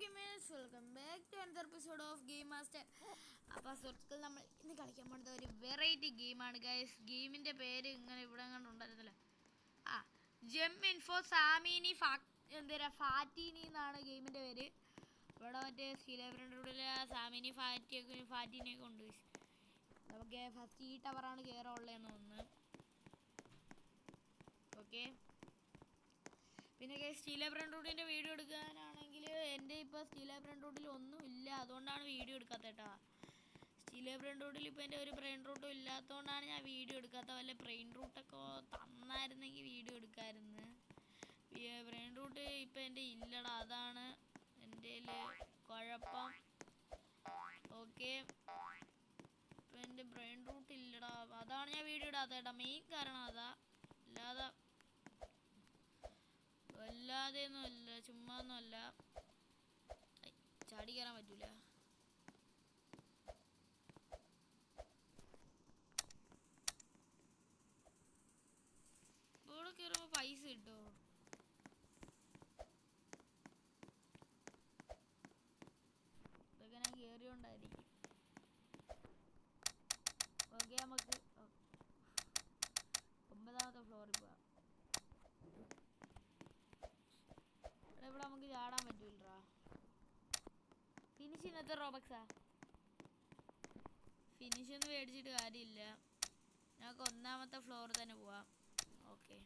Gamers welcome back to another episode of Game Master. അപ്പോൾ സുഹൃത്തുക്കൾ, നമ്മൾ ഇന്ന് കളിക്കാൻ പോകുന്നത് ഒരു വെറൈറ്റി ഗെയിമാണ് ഗൈസ്. ഗെയിമിൻ്റെ പേര് ഇങ്ങനെ ഇവിടെ ഉണ്ടായിരുന്നില്ല. ജെം ഇൻഫോ സാമിനി ഫാറ്റിനി എന്നാണ് ഗെയിമിൻ്റെ പേര്. ഇവിടെ മറ്റേ സ്കിലേബ്രണ്ടിലുള്ള സാമിനി ഫാറ്റിനെയൊക്കെ ഉണ്ട്. നമുക്ക് ഫസ്റ്റ് ഈ ടവറാണ് കയറുള്ളതെന്ന് തോന്നുന്നു. ഓക്കെ, പിന്നെ സ്റ്റീൽ ബ്രണ്ട് റൂട്ടിൻ്റെ വീഡിയോ എടുക്കാനാണെങ്കിൽ എൻ്റെ ഇപ്പോൾ സ്റ്റീൽ ബ്രണ്ട് റൂട്ടിൽ ഒന്നും ഇല്ല, അതുകൊണ്ടാണ് വീഡിയോ എടുക്കാത്ത കേട്ടോ. സ്റ്റീൽ ബ്രണ്ട് റൂട്ടിൽ ഇപ്പോൾ എൻ്റെ ഒരു ബ്രെയിൻ റൂട്ടും ഇല്ലാത്തതുകൊണ്ടാണ് ഞാൻ വീഡിയോ എടുക്കാത്ത. വല്ല ബ്രെയിൻ റൂട്ടൊക്കെ തന്നായിരുന്നെങ്കിൽ വീഡിയോ എടുക്കാമായിരുന്നു. ബ്രെയിൻ റൂട്ട് ഇപ്പം എൻ്റെ ഇല്ലടാ, അതാണ് എൻ്റെ കുഴപ്പം. ഓക്കെ, ഇപ്പം എൻ്റെ ബ്രെയിൻ റൂട്ട് ഇല്ലടാ, അതാണ് ഞാൻ വീഡിയോ ഇടാത്ത കേട്ടോ. മെയിൻ കാരണം അതാ, അല്ലാതെയൊന്നും അല്ല, ചുമ്മാ ഒന്നും അല്ല. ചാടി കയറാൻ പറ്റൂല. ഇവിടെ കയറുമ്പോ പൈസ കിട്ടോ? ഇതൊക്കെ ഞാൻ കയറിയോണ്ടായിരിക്കും. ഓക്കെ, നമുക്ക് 9ാമത്തെ ഫ്ലോറിൽ പോവാം. ഇവിടെ നമുക്ക് ചാടാൻ പറ്റൂലറാ. ഫിനിഷിന് എത്ര റോബക്സാ? ഫിനിഷ് ഒന്നും മേടിച്ചിട്ട് കാര്യമില്ല, ഞങ്ങൾക്ക് 1ാമത്തെ ഫ്ലോറിൽ തന്നെ പോവാം. ഓക്കെ,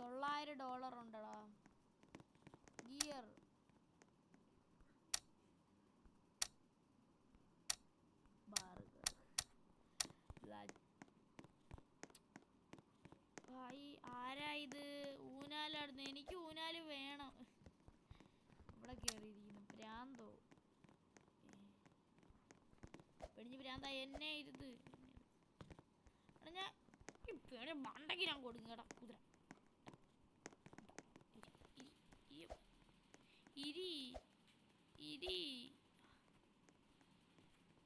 $900 ഉണ്ടടാ. ഗിയർ ആരാ ഇത്? ഊനാലാടുന്നു. എനിക്ക് ഊനാല് വേണം. ഇവിടെ കയറിയിരിക്കുന്നു. ഭ്രാന്തോ പെടിഞ്ഞ് ഭ്രാന്ത എന്നെ ഇരുത്. ഞാൻ മണ്ടയ്ക്ക് ഞാൻ കൊടുക്കും കേട്ടാ. കുതിര ഇരി ഇരി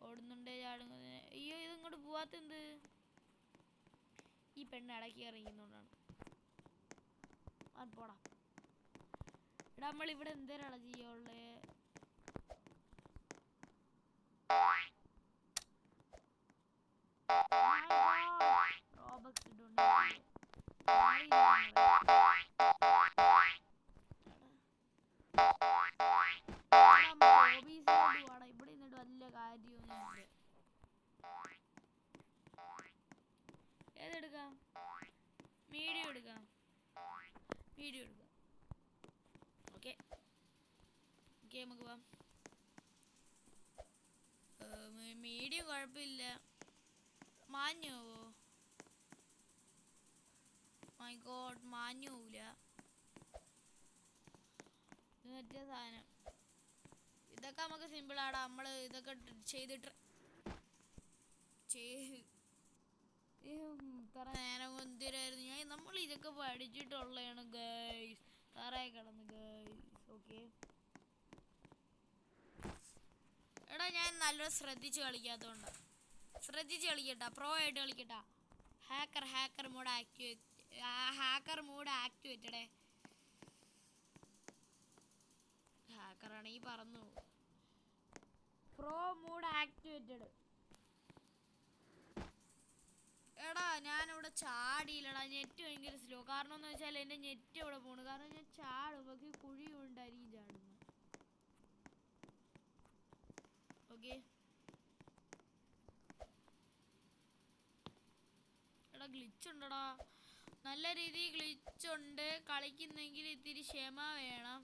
ഓടുന്നുണ്ടേ ചാടുന്നത്. അയ്യോ, ഇതിങ്ങോട്ട് പോവാത്തെന്ത്? ഈ പെണ്ണ് ഇടയ്ക്ക് ഇറങ്ങിക്കുന്നോണ്ടാണ്. അത് പോടാ. ഇവിടെ നമ്മളിവിടെ എന്തേരാണ് ചെയ്യുള്ളേ? റോബക്സ് ഇട്ടുണ്ട്. ഇവിടെ നിന്നിട്ട് വലിയ കാര്യമൊന്നുമില്ല. ഏതെടുക്കാം? മീഡിയം എടുക്കാം. ഓക്കെ, നമുക്ക് പോവാം. മീഡിയം കുഴപ്പമില്ല. മാഞ്ഞോ? മൈ ഗോഡ്, മാഞ്ഞു പോവില്ല. മറ്റേ സാധനം ഇതൊക്കെ നമുക്ക് സിമ്പിളാടാ. നമ്മൾ ഇതൊക്കെ ചെയ്തിട്ട് ഇത്ര നേരം എന്തിനായിരുന്നു ഞാൻ? നമ്മൾ ഇതൊക്കെ പഠിച്ചിട്ടുള്ളതാണ് ഗൈസ്. തറയെ കിടന്ന് ഗൈസ്. ഓക്കെ, എടാ ഞാൻ നല്ലോണം ശ്രദ്ധിച്ച് കളിക്കാത്തതുകൊണ്ടാണ്. ശ്രദ്ധിച്ച് കളിക്കട്ടാ, പ്രോ ആയിട്ട് കളിക്കട്ടാ. ഹാക്കർ മോഡ് ആക്ടിവേറ്റഡേ. ഹാക്കറാണെങ്കിൽ പറന്നു. Pro mode activated. എടാ ഞാനിവിടെ ചാടിയില്ലടാ, നെറ്റ് ഭയങ്കര സ്ലോ. കാരണം എന്ന് വെച്ചാൽ എൻ്റെ നെറ്റ് ഇവിടെ പോണു. കാരണം ഞാൻ ചാടും, പക്ഷേ കുഴി കൊണ്ടായിരിക്കും ചാടുന്നത്. ഓക്കെ, എടാ ഗ്ലിച്ച് ഉണ്ടടാ, നല്ല രീതിയിൽ ഗ്ലിച്ചുണ്ട്. കളിക്കുന്നെങ്കിൽ ഇത്തിരി ക്ഷമ വേണം.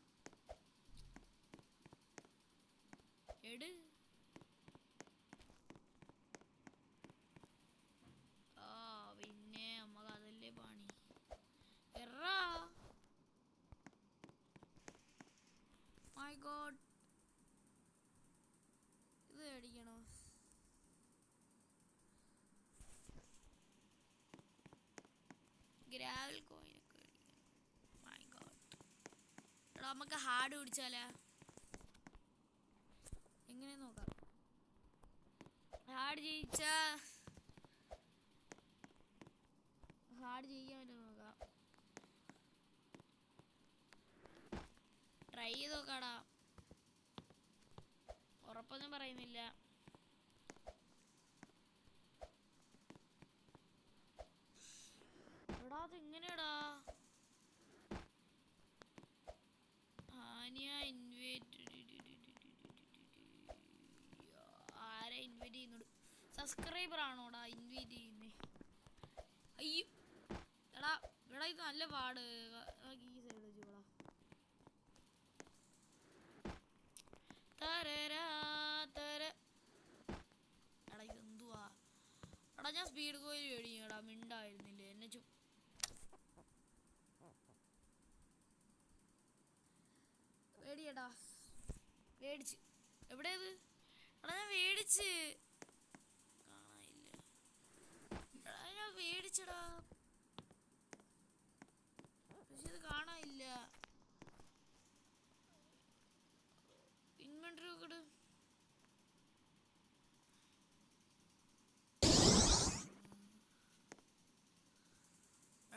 പിന്നെ നമുക്ക് അതല്ലേ പണി. മൈ ഗോഡ്, ഇത് അടിക്കണോ? ഗ്രാവൽ കോയിനൊക്കെ അടിക്കണം. മൈ ഗോഡ്, എടാ നമുക്ക് ഹാർഡ് പിടിച്ചാലാ? എങ്ങനെ നോക്കാം. ഹാർഡ് ചെയ്യാൻ പറ്റുമോ നോക്കാം. ട്രൈ നോക്കാടാ, ഉറപ്പൊന്നും പറയുന്നില്ല. എടാ അതെങ്ങനെയാടാ? ആരെ ഇൻവൈറ്റ് ചെയ്യുന്നുണ്ട്? സബ്സ്ക്രൈബർ ആണോടാ ഇൻവൈറ്റ് ചെയ്യുന്നേ? അയ്യോ എടാ എടാ ഇത് നല്ല പാട്. ഈ സൈഡ് വെച്ചോളാ. എടാ ഇതെന്തുവാ? എടാ ഞാൻ സ്പീഡ് കോയിൽ മേടിക്കടാ, മിണ്ടായിരുന്നില്ലേ എന്നെ മേടിയടാ. മേടിച്ച് എവിടെയത്? എടാ ഞാൻ മേടിച്ച് കാണാനില്ല. എടാ ഞാൻ മേടിച്ചടാ, പക്ഷെ ഇത് കാണാനില്ല. ഇൻവെന്ററി ഒക്കെ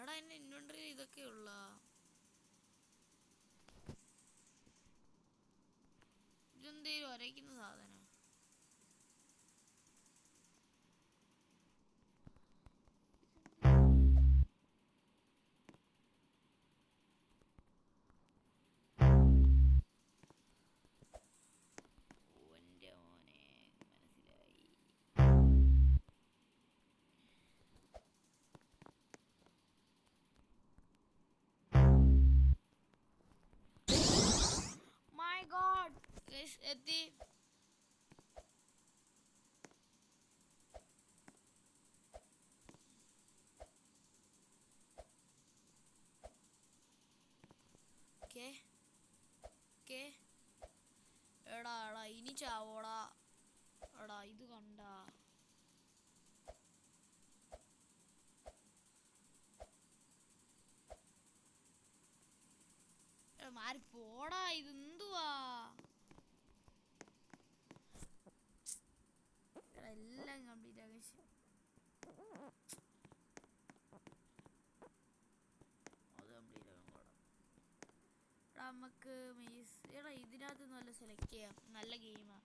എടാ എന്റെ ഇൻവെന്ററി ഇതൊക്കെ ഉള്ള. ഇതെന്തേലും ഒരയ്ക്കുന്ന സാധനം. എത്തി. എടാ എടാ ഇനി ചാവോടാ. എടാ ഇത് കണ്ടാ? മാറി പോടാ. ഇതെന്തുവാ? എല്ലാം കംപ്ലീറ്റ് ആകാൻ നമുക്ക് എടാ ഇതിനകത്ത് നല്ല സെലക്ട് ചെയ്യാം. നല്ല ഗെയിമാ.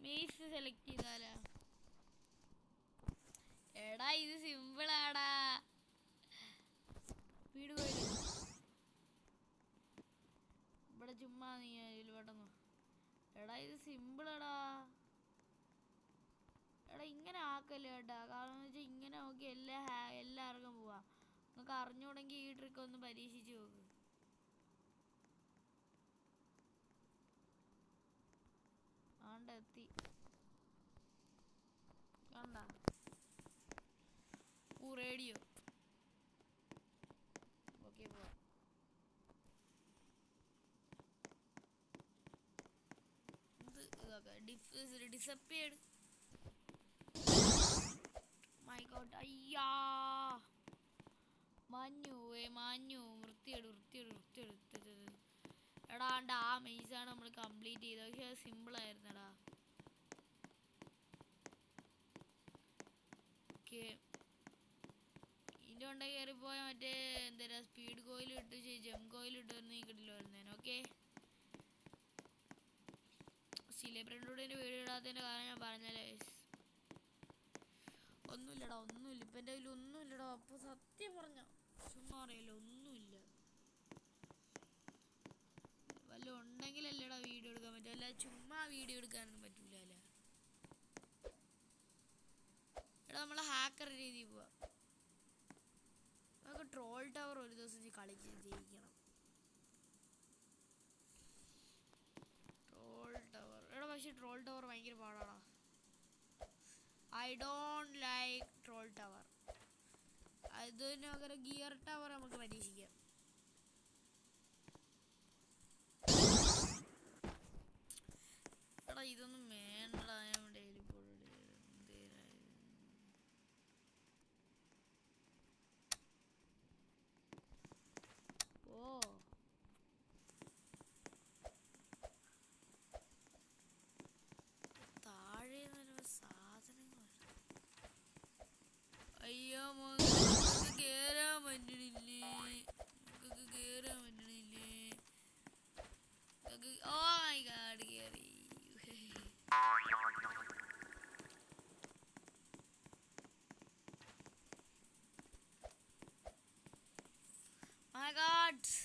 Maze select ചെയ്താലാ? എടാ ഇത് സിമ്പിൾ ആടാ. വീട് പോയി ഇവിടെ ചുമ്മാ നീ പെട്ടെന്ന്. എടാ ഇത് സിമ്പിളാടാ. എടാ ഇങ്ങനെ ആക്കല്ലേ കേട്ടാ. കാരണം എന്ന് വെച്ചാൽ ഇങ്ങനെ നോക്കി എല്ലാവർക്കും പോവാം. നമുക്ക് അറിഞ്ഞൂടെങ്കിൽ ഈ ട്രിക്ക് ഒന്ന് പരീക്ഷിച്ച് നോക്ക്. ആണ്ട എത്തി കണ്ട. റേഡിയോ ഓക്കെ പോവാം. ഡിസപ്പിയർഡ്. My God. അയ്യാ മാഞ്ഞു. വൃത്തിയെടു. എടാ ആ മെയ്സാണ് നമ്മൾ കംപ്ലീറ്റ് ചെയ്തത്. പക്ഷെ അത് സിമ്പിൾ ആയിരുന്നെടാ. ഓക്കെ ഇതിൻ്റെ കൊണ്ട കയറിപ്പോയാൽ മറ്റേ എന്താ സ്പീഡ് കോയിൽ ഇട്ട് ജം കോയിൽ ഇട്ട് വരുന്ന കിട്ടില്ല വരുന്നേന്. ഓക്കെ സിലേബ്രൻ്റോടെ വീഡിയോ ഇടാത്തതിൻ്റെ കാരണം ഞാൻ പറഞ്ഞല്ലേ. ഒന്നുമില്ലടാ ഇപ്പം എൻ്റെ കയ്യിൽ ഒന്നുമില്ലടാ. അപ്പോൾ സത്യം പറഞ്ഞ ചുമ്മാ അറിയാലോ, ഒന്നുമില്ല. വല്ല ഉണ്ടെങ്കിലല്ലേടാ വീഡിയോ എടുക്കാൻ പറ്റും. അല്ല ചുമ്മാ വീഡിയോ എടുക്കാനൊന്നും പറ്റൂല. എടാ നമ്മളെ ഹാക്കർ രീതി പോവാ. നമുക്ക് ട്രോൾ ടവർ ഒരു ദിവസം കളിച്ച് ജയിക്കണം. ട്രോൾ ടവർ എടാ, പക്ഷെ ട്രോൾ ടവർ ഭയങ്കര പാടാടാ. I don't like troll tower. അതിന് പകരം ഗിയർ ടവർ നമുക്ക് പരീക്ഷിക്കാം. എടാ ഇതൊന്നും വേണ്ടടാ. ഞാൻ ഡെയിലി താഴെ സാധനങ്ങൾ. അയ്യോ കേറാൻ പറ്റണില്ലേ? ഗോഡ്.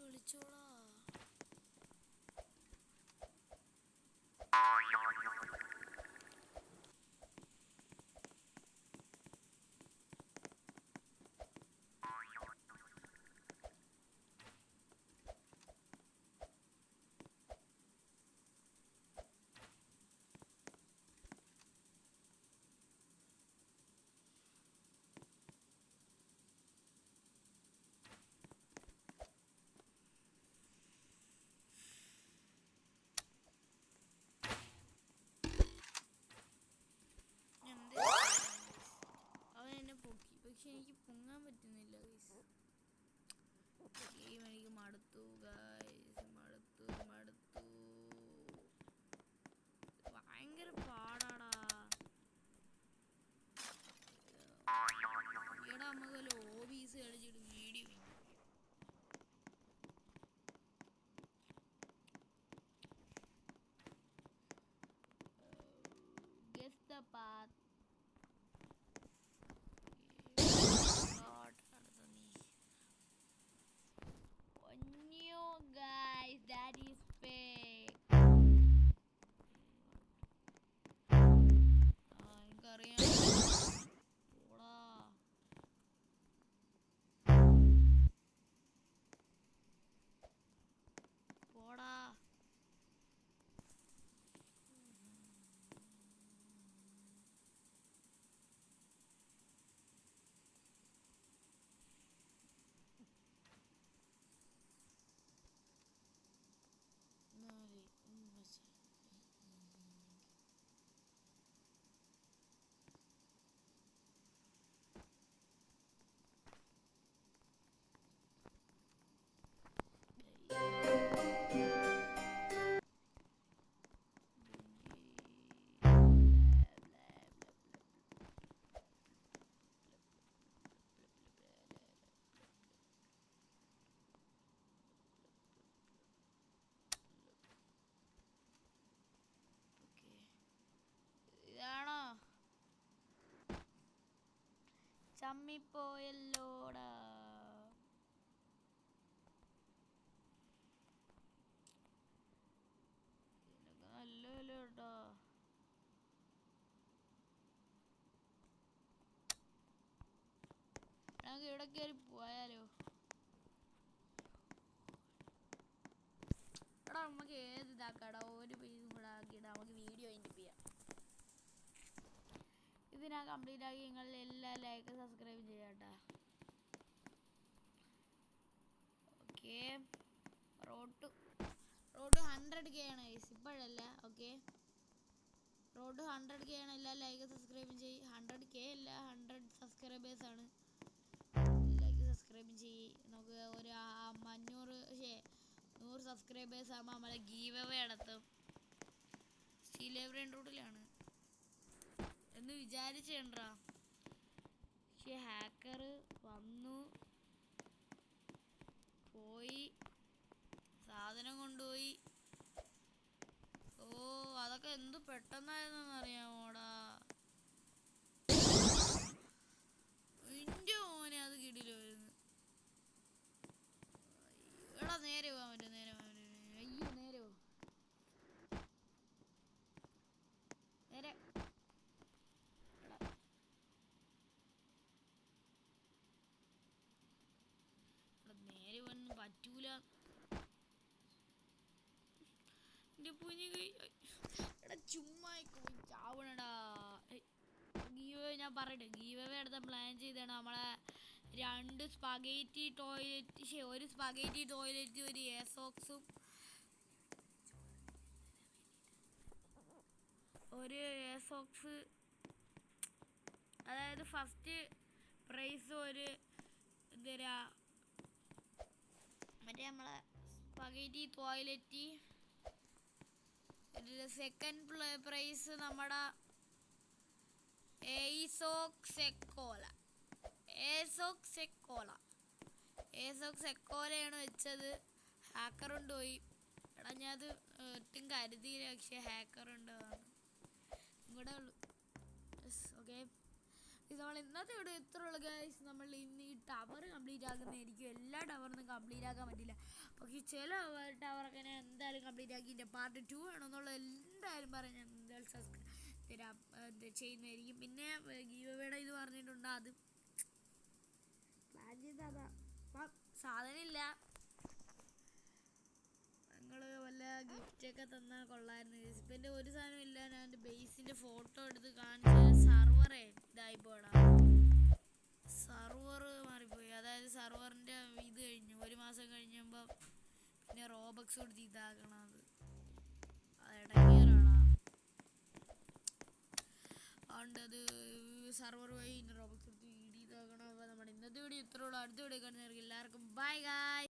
വിളിച്ചോളാ. അവൻ എന്നെ പൊക്കി, പക്ഷെ എനിക്ക് പൊങ്ങാൻ പറ്റുന്നില്ല. ഗെയിം എനിക്ക് മടുത്തു ഗൈസ്, മടുത്തു. ഭയങ്കര പാടാടാ. ഈടാ നമുക്ക് വല്ല ഓബീസ് കളിച്ചിട്ട് video guess the path. Guys, that is fake. എനിക്കറിയാം. പോടാ. ഇതാണോ ചമ്മിപ്പോയല്ലോടാ. നല്ലല്ലോ കേട്ടോ. നമുക്ക് ഇവിടെ കയറി പോയാലോ? എടാ നമുക്ക് ഏത് ഇതാക്കാടാ, ഒരു പേജും കൂടെ ആക്കിയിടാ, നമുക്ക് വീഡിയോ എൻഡ് ചെയ്യാം. ഇത് ഞാൻ കംപ്ലീറ്റ് ആക്കി നിങ്ങൾ എല്ലാ ലൈക്ക് സബ്സ്ക്രൈബ് ചെയ്യാട്ടാ. ഓക്കെ, റോഡ് 100K ആണ് ഇപ്പോഴല്ല. ഓക്കെ, റോഡ് 100K ആണ്. എല്ലാ ലൈക്ക് സബ്സ്ക്രൈബും ചെയ്യ്. 100K അല്ല, 100 സബ്സ്ക്രൈബേഴ്സ് ആണ്. ലൈക്ക് സബ്സ്ക്രൈബും ചെയ്യ്. നമുക്ക് ഒരു 100 സബ്സ്ക്രൈബേഴ്സ് ആകുമ്പോൾ നമ്മളെ ഗീവ് അവേ നടത്തും. സ്റ്റീൽ ബ്രെയിൻ റൂട്ടിലാണ് എന്ന് വിചാരിച്ചേണ്ടാ. പക്ഷെ ഹാക്കർ വന്നു പോയി, സാധനം കൊണ്ടുപോയി. ഓ, അതൊക്കെ എന്ത് പെട്ടെന്നായിരുന്നെന്ന് അറിയാമോടാ. എന്റെ മോനെ അത് കിടിലായിരുന്നു. എടാ നേരെ പോകാൻ പറ്റും, നേരെ പോകാൻ പറ്റും. അയ്യോ, നേരെ പോ. എടാ ചുമ്മാ ചാവണടാ. ഗീവ് ഞാൻ പറയട്ടെ, ഗീവ് എടുത്ത പ്ലാൻ ചെയ്താണ് നമ്മളെ 2 സ്പഗേറ്റി ടോയ്ലറ്റ്, ഒരു സ്പഗേറ്റി ടോയ്ലറ്റ്, ഒരു എസോക്സും ഒരു എസോക്സ്. അതായത് ഫസ്റ്റ് പ്രൈസ് ഒരു എന്തരാ മറ്റേ നമ്മളെ സ്പഗേറ്റി ടോയ്ലറ്റ്. സെക്കൻഡ് പ്രൈസ് നമ്മുടെ ഏസോക്സെക്കോലയാണ് വെച്ചത്. ഹാക്കർ കൊണ്ട് പോയി. എടാ ഞാൻ അത് ഒട്ടും കരുതിയില്ല, പക്ഷേ ഹാക്കർ ഉണ്ട്. ഇവിടെ ഉള്ളു. ഓക്കെ, ഇത് നമ്മൾ ഇന്നത്തെ ഇവിടെ എത്ര ഉള്ളു ഗൈസ്. നമ്മൾ ഇന്ന് ഈ ടവർ കംപ്ലീറ്റ് ആക്കുന്നതായിരിക്കും. എല്ലാ ടവറൊന്നും കംപ്ലീറ്റ് ആക്കാൻ പറ്റില്ല, പക്ഷേ ചില ടവറൊക്കെ ഞാൻ എന്തായാലും കംപ്ലീറ്റ് ആക്കി. എൻ്റെ പാർട്ട് 2 വേണമെന്നുള്ളത് എന്തായാലും പറയാം. ഞാൻ എന്തായാലും ചെയ്യുന്നതായിരിക്കും. പിന്നെ ഗീവയുടെ ഇത് പറഞ്ഞിട്ടുണ്ട്, അത് പ്ലാൻ ചെയ്തതാ. അപ്പം സാധനമില്ല, നിങ്ങൾ വല്ല ഗിഫ്റ്റൊക്കെ തന്നാൽ കൊള്ളായിരുന്നു. ഇപ്പം എൻ്റെ ഒരു സാധനം ഇല്ല. ഞാൻ എൻ്റെ ബേസിൻ്റെ ഫോട്ടോ എടുത്ത് കാണിച്ച സർവറേ ഇതായിപ്പോടാ. സർവർ മാറിപ്പോയി. അതായത് സർവറിൻ്റെ ഇത് കഴിഞ്ഞു, 1 മാസം കഴിഞ്ഞപ്പോൾ പിന്നെ റോബക്സ് കൊടുത്ത് ഇതാക്കണത്. ഇടയ്ക്കാണ് അതുകൊണ്ട് അത് സർവർ വഴി റോബക്സ് കൊടുത്ത് ഇതാക്കണം. അപ്പോൾ നമ്മുടെ ഇന്നത്തെ വീഡിയോ ഇത്രയുള്ളൂ. അടുത്ത വീഡിയോ കാണുന്നവർക്ക് എല്ലാവർക്കും ബൈ ഗായ്സ്.